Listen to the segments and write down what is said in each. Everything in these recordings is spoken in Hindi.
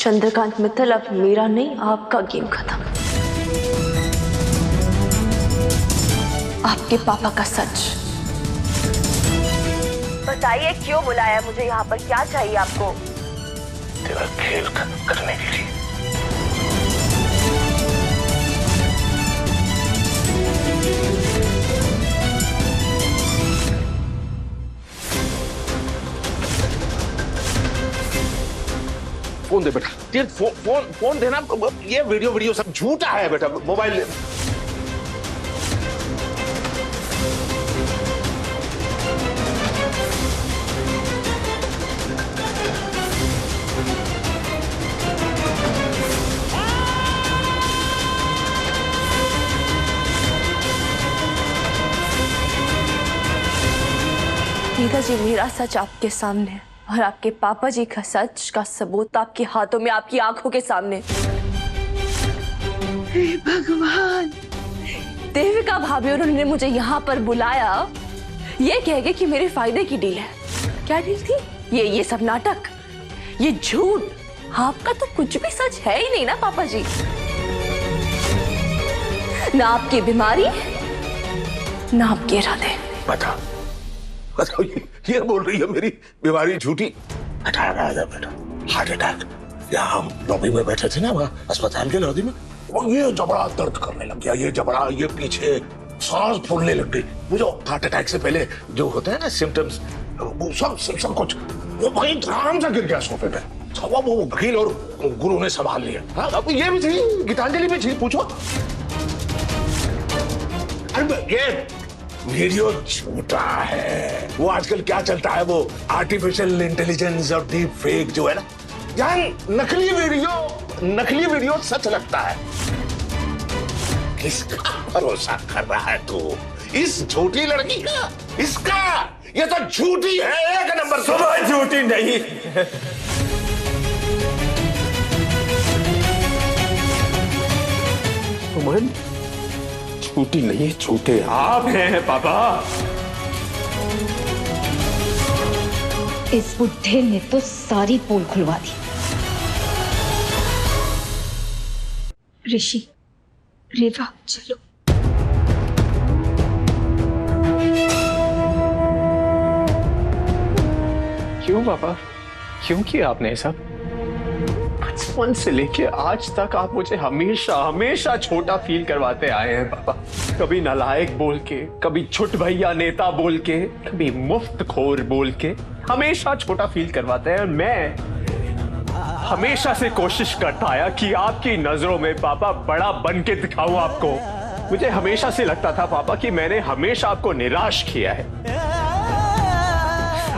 चंद्रकांत मित्तल, अब मेरा नहीं आपका गेम खत्म। आपके पापा का सच बताइए, क्यों बुलाया मुझे यहाँ पर? क्या चाहिए आपको? तेरा खेल खत्म करने के लिए। फोन दे बेटा, फोन देना। ये वीडियो सब झूठा है बेटा। मोबाइल पिताजी, मेरा सच आपके सामने है और आपके पापा जी का सच का सबूत आपके हाथों में, आपकी आंखों के सामने। हे भगवान! देविका भाभी उन्होंने मुझे यहाँ पर बुलाया ये कह के कि मेरे फायदे की डील है। क्या डील थी? ये सब नाटक, ये झूठ। आपका तो कुछ भी सच है ही नहीं ना पापा जी। ना आपकी बीमारी, ना आपके इरादे। बताओ, ये बोल रही है मेरी बीमारी झूठी? हटा रहा था बेटा, हार्ट अटैक। यहाँ हम लॉबी में बैठे थे ना, वहाँ अस्पताल के लॉबी में, और ये जबड़ा दर्द करने लग गया। ये जबड़ा, ये पीछे सांस फूलने लग गई। वो जो हार्ट अटैक से पहले जो होता है ना सिम्टम्स, वो सब कुछ वो वहीं आराम से गिर गया सोफे पे। वो वकील और गुरु ने संभाल लिया। हाँ, अब ये भी थी, गीतांजलि भी थी। पूछो। अरे ये वीडियो झूठा है। वो आजकल क्या चलता है, वो आर्टिफिशियल इंटेलिजेंस और डीप फेक जो है ना, यार नकली वीडियो सच लगता है। किसका भरोसा कर रहा है तू? इस झूठी लड़की का? इसका? ये तो झूठी है, एक नंबर। सुबह झूठी नहीं, उमन झूठी नहीं, झूठे आप हैं पापा। इस बुढ़े ने तो सारी पोल खुलवा दी। ऋषि, रेवा, चलो। क्यों पापा, क्यों किया आपने सब? बचपन से लेके आज तक आप मुझे हमेशा छोटा फील करवाते आए हैं पापा। कभी नालायक बोल के, कभी छुट भैया नेता बोल के, कभी मुफ्त खोर बोल के, हमेशा छोटा फील करवाते हैं। मैं हमेशा से कोशिश करता आया कि आपकी नजरों में पापा बड़ा बन के दिखाऊं आपको। मुझे हमेशा से लगता था पापा कि मैंने हमेशा आपको निराश किया है,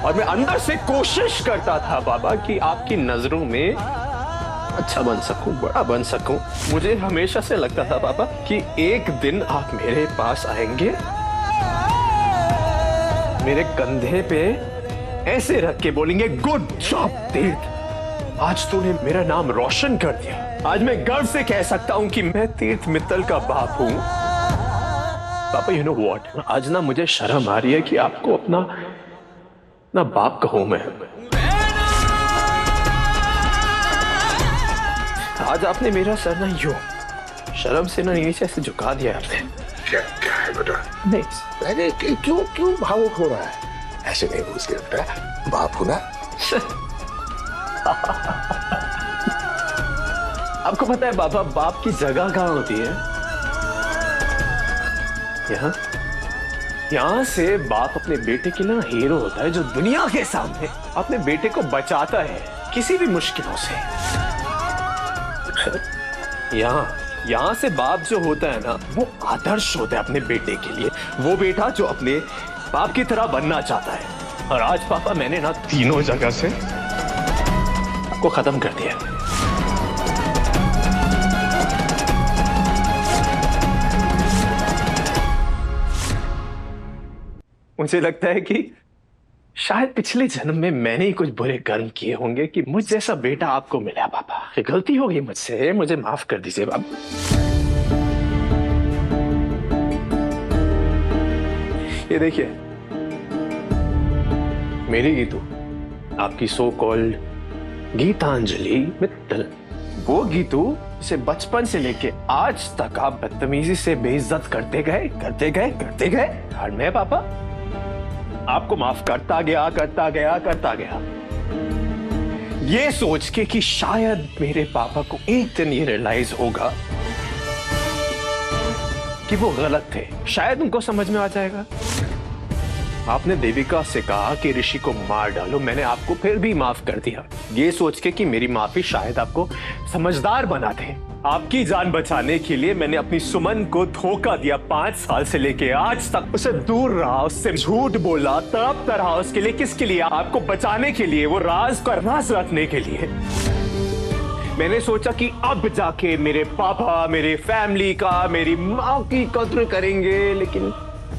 और मैं अंदर से कोशिश करता था पापा कि आपकी नजरों में अच्छा बन सकूं, बड़ा बन सकूं। मुझे हमेशा से लगता था पापा कि एक दिन आप मेरे पास आएंगे, मेरे कंधे पे ऐसे रख के बोलेंगे, गुड जॉब तीर्थ, आज तूने मेरा नाम रोशन कर दिया। आज मैं गर्व से कह सकता हूं कि मैं तीर्थ मित्तल का बाप हूं। पापा यू नो व्हाट, आज ना मुझे शर्म आ रही है कि आपको अपना बाप कहूं मैं। आज आपने मेरा सर ना यूं शर्म से ना नीचे से झुका दिया आपने। क्या है बेटा? नहीं, अरे क्यों भावुक हो रहा है? ऐसे नहीं बोलते बेटा, बाप हो ना। आपको पता है बाबा, बाप की जगह कहाँ होती है? यहाँ से बाप अपने बेटे के लिए हीरो होता है, जो दुनिया के सामने अपने बेटे को बचाता है किसी भी मुश्किलों से। यहाँ से बाप जो होता है ना, वो आदर्श होता है अपने बेटे के लिए। वो बेटा जो अपने बाप की तरह बनना चाहता है। और आज पापा मैंने ना तीनों जगह से आपको खत्म कर दिया। मुझे लगता है कि शायद पिछले जन्म में मैंने ही कुछ बुरे कर्म किए होंगे कि मुझ जैसा बेटा आपको मिला पापा। ये गलती हो गई मुझसे, मुझे माफ कर दीजिए बाबा। ये देखिए, मेरी गीतू आपकी सो कॉल्ड गीतांजलि मित्तल, वो गीतू इसे बचपन से लेके आज तक आप बदतमीजी से बेइज्जत करते गए और मैं पापा आपको माफ करता गया ये सोच के कि शायद मेरे पापा को एक दिन ये रियलाइज होगा कि वो गलत थे, शायद उनको समझ में आ जाएगा। आपने देविका से कहा कि ऋषि को मार डालो, मैंने आपको फिर भी माफ कर दिया, ये सोच के कि मेरी माफी शायद आपको समझदार बना दे। आपकी जान बचाने के लिए मैंने अपनी सुमन को धोखा दिया, 5 साल से लेके आज तक उससे दूर रहा, उससे झूठ बोला, तड़पता रहा उसके लिए। किसके लिए? आपको बचाने के लिए, वो राज का राज रखने के लिए। मैंने सोचा कि अब जाके मेरे पापा, मेरे फैमिली का, मेरी माँ की कद्र करेंगे, लेकिन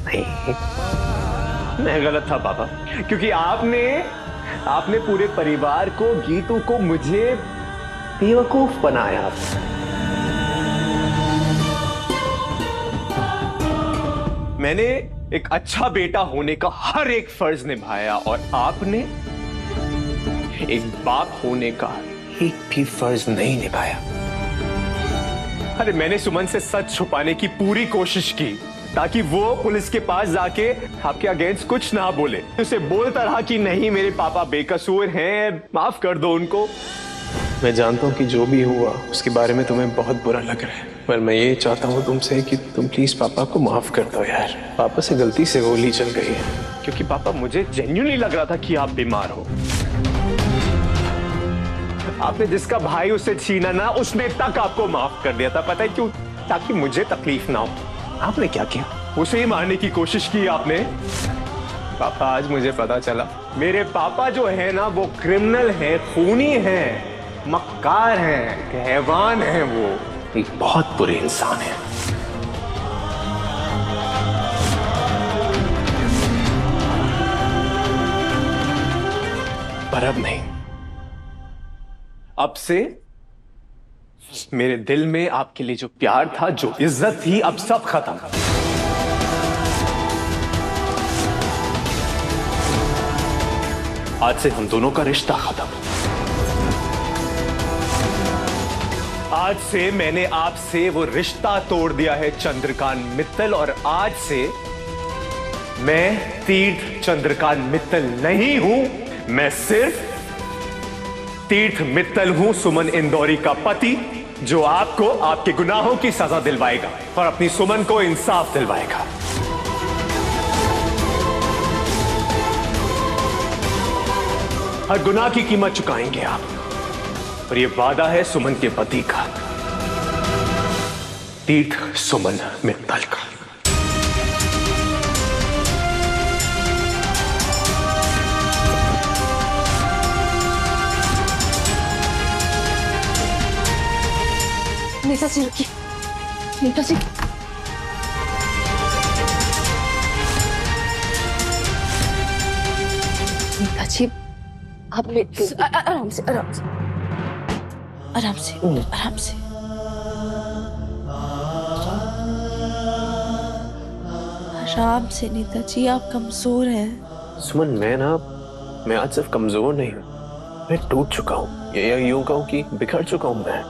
नहीं, मैं गलत था पापा, क्योंकि आपने पूरे परिवार को, गीतू को, मुझे बेवकूफ बनाया। मैंने एक अच्छा बेटा होने का हर एक फर्ज निभाया और आपने एक बाप होने का एक भी फर्ज नहीं निभाया। अरे मैंने सुमन से सच छुपाने की पूरी कोशिश की ताकि वो पुलिस के पास जाके आपके अगेंस्ट कुछ ना बोले, उसे बोलता रहा कि नहीं मेरे पापा बेकसूर हैं, माफ कर दो उनको। मैं जानता हूँ कि जो भी हुआ उसके बारे में तुम्हें बहुत बुरा लग रहा है, पर मैं ये चाहता हूँ तुमसे कि तुम प्लीज पापा को माफ कर दो यार। पापा से गलती से गोली चल गई है, क्योंकि पापा मुझे जेन्युइनली लग रहा था कि आप बीमार हो। आपने जिसका भाई उससे छीना ना, उसने तक आपको माफ कर दिया था, पता है क्यों? ताकि मुझे तकलीफ ना हो। आपने क्या किया? उसे ही मारने की कोशिश की आपने। पापा आज मुझे पता चला, मेरे पापा जो है ना वो क्रिमिनल है, खूनी है, मक्कार है, हैवान है, वो एक बहुत बुरे इंसान है। पर अब नहीं, अब से मेरे दिल में आपके लिए जो प्यार था, जो इज्जत थी, अब सब खत्म। आज से हम दोनों का रिश्ता खत्म। आज से मैंने आपसे वो रिश्ता तोड़ दिया है चंद्रकांत मित्तल, और आज से मैं तीर्थ चंद्रकांत मित्तल नहीं हूं, मैं सिर्फ तीर्थ मित्तल हूं, सुमन इंदौरी का पति, जो आपको आपके गुनाहों की सजा दिलवाएगा और अपनी सुमन को इंसाफ दिलवाएगा। हर गुनाह की कीमत चुकाएंगे आप, और ये वादा है सुमन के पति का, तीर्थ सुमन मित्तल का। नीता जी रुकिए, नीता जी। नीता जी आप आराम से आराम से आराम से आराम से। आराम से नीता जी, आप कमजोर हैं। सुमन मैं आज सिर्फ कमजोर नहीं हूं, मैं टूट चुका हूं, या यूं कहूं कि बिखर चुका हूं। मैं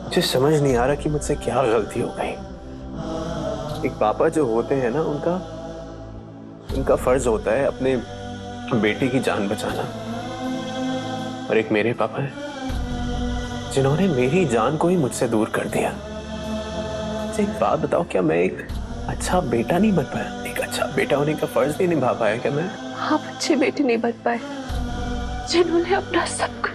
मुझे समझ नहीं आ रहा कि मुझसे क्या गलती हो गई। एक पापा जो होते हैं ना, उनका फर्ज होता है अपने बेटे की जान बचाना, और एक मेरे पापा हैं जिन्होंने मेरी जान को ही मुझसे दूर कर दिया। एक बात बताओ, क्या मैं एक अच्छा बेटा नहीं बन पाया? एक अच्छा बेटा होने का फर्ज नहीं निभा पाया क्या मैं? आप अच्छे बेटे नहीं बन पाए, जिन्होंने अपना सब कुछ।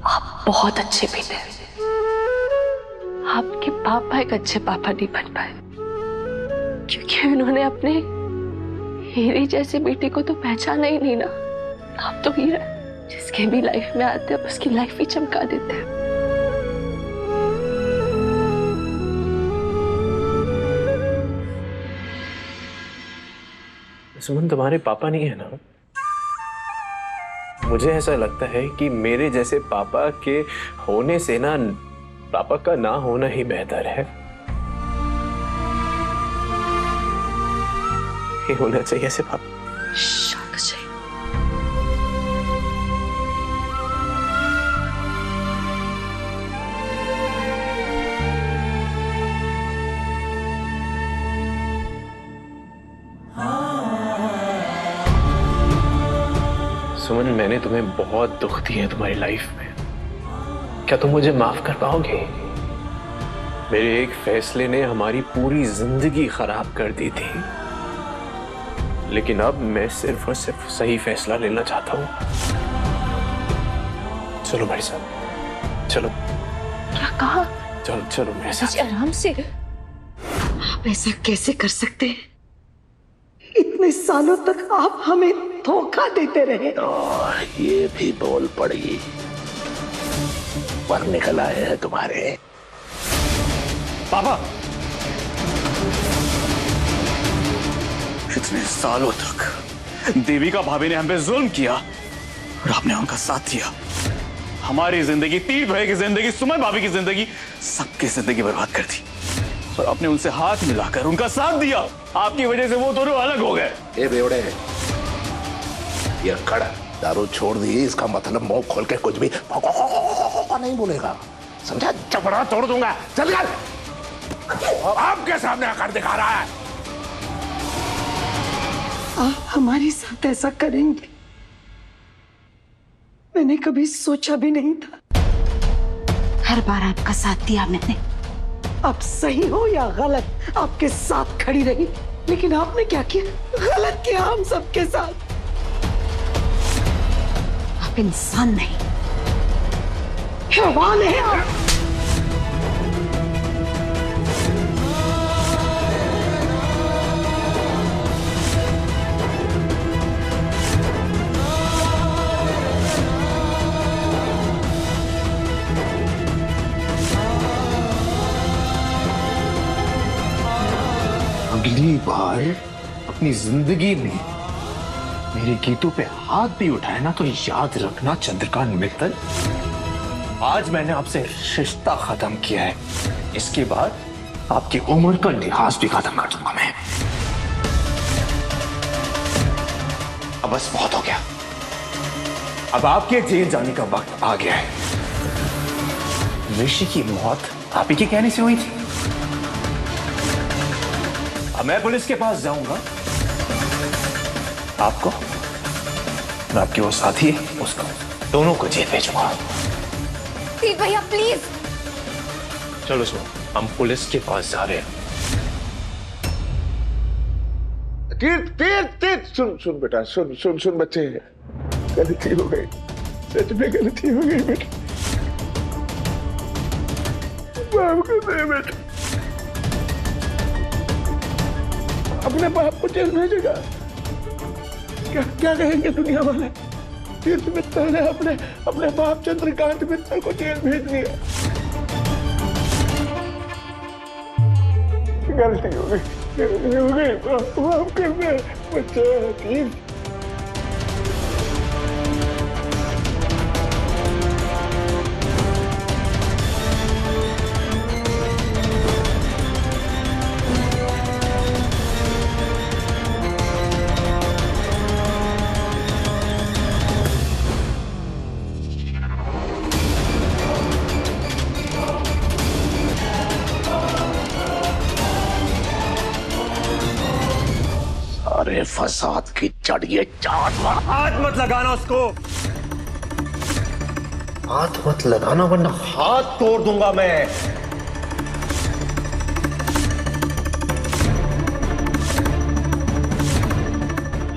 आप बहुत अच्छे बेटे हैं, आपके पापा एक अच्छे पापा नहीं बन पाए, क्योंकि उन्होंने अपने हीरे जैसे बेटे को तो पहचाना ही नहीं ना। आप तो हीरा, जिसके भी लाइफ में आते हैं उसकी लाइफ ही चमका देते हैं। सुमन तुम्हारे पापा नहीं है ना? मुझे ऐसा लगता है कि मेरे जैसे पापा के होने से ना, पापा का ना होना ही बेहतर है। नहीं होना चाहिए ऐसे भाभी। शांत हो जाइए। सुमन, मैंने तुम्हें बहुत दुख दिए है तुम्हारी लाइफ में। क्या तुम मुझे माफ कर पाओगे? मेरे एक फैसले ने हमारी पूरी जिंदगी खराब कर दी थी, लेकिन अब मैं सिर्फ और सिर्फ सही फैसला लेना चाहता हूं। चलो भाई साहब, चलो। क्या कहा? चलो चलो मेरे साथ। आराम से। आप ऐसा कैसे कर सकते हैं? इतने सालों तक आप हमें धोखा देते रहे। ये भी बोल पड़ी, पर निकल आए हैं तुम्हारे। पापा, इतने सालों तक देविका भाभी ने हम पे जुल्म किया और आपने उनका साथ दिया। हमारी जिंदगी, तीर भाई की जिंदगी, सुमन भाभी की जिंदगी, सबकी जिंदगी बर्बाद कर दी। और आपने उनसे हाथ मिलाकर उनका साथ दिया। आपकी वजह से वो दोनों अलग हो गए। ए बेवड़े, ये खड़ा दारू छोड़ दी, इसका मतलब मुंह खोल के कुछ भी नहीं बोलेगा, समझा? चपड़ा तोड़ दूंगा। चल कर, आपके सामने आकर दिखा रहा है। आप हमारे साथ ऐसा करेंगे, मैंने कभी सोचा भी नहीं था। हर बार आपका साथ दिया मैंने। आप सही हो या गलत, आपके साथ खड़ी रही, लेकिन आपने क्या किया? गलत किया हम सबके साथ। आप इंसान नहीं, हैवान है आप। अगली बार अपनी जिंदगी में मेरे गीतों पे हाथ भी उठाए ना, तो याद रखना चंद्रकांत मित्तल, आज मैंने आपसे रिश्ता खत्म किया है। इसके बाद आपकी उम्र का लिहाज भी खत्म कर दूंगा मैं। अब बस बहुत हो गया। अब आपके जेल जाने का वक्त आ गया है। ऋषि की मौत आप ही के कहने से हुई थी। अब मैं पुलिस के पास जाऊंगा, आपको और आपके वो साथी उसको, दोनों को जेल भेजूंगा। तीर भैया प्लीज। चलो सुनो, हम पुलिस के पास जा रहे हैं। तीर तीर तीर, सुन सुन बेटा, सुन सुन सुन बच्चे, गलती हो गई, सच में गलती हो गई बेटा, माफ कर दे बेटा। अपने बाप को जेल भेजेगा, क्या क्या कहेंगे दुनिया वाले? तीर्थ मित्तल ने अपने अपने बाप चंद्रकांत मित्तल को जेल भेज दिया। गलती हो गई, गलती हो गई, माफ कर दे बच्चा। तीर्थ, अरे फसाद की जड़ ये चाट मार। हाथ मत लगाना उसको, हाथ मत लगाना वरना हाथ तोड़ दूंगा मैं।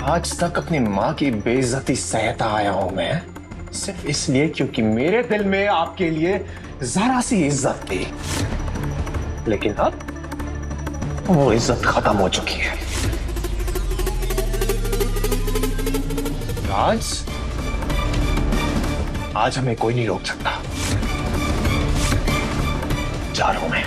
आज तक अपनी मां की बेइज्जती सहता आया हूं मैं, सिर्फ इसलिए क्योंकि मेरे दिल में आपके लिए जरा सी इज्जत थी, लेकिन अब वो इज्जत खत्म हो चुकी है। आज हमें कोई नहीं रोक सकता। जा रहा हूं मैं।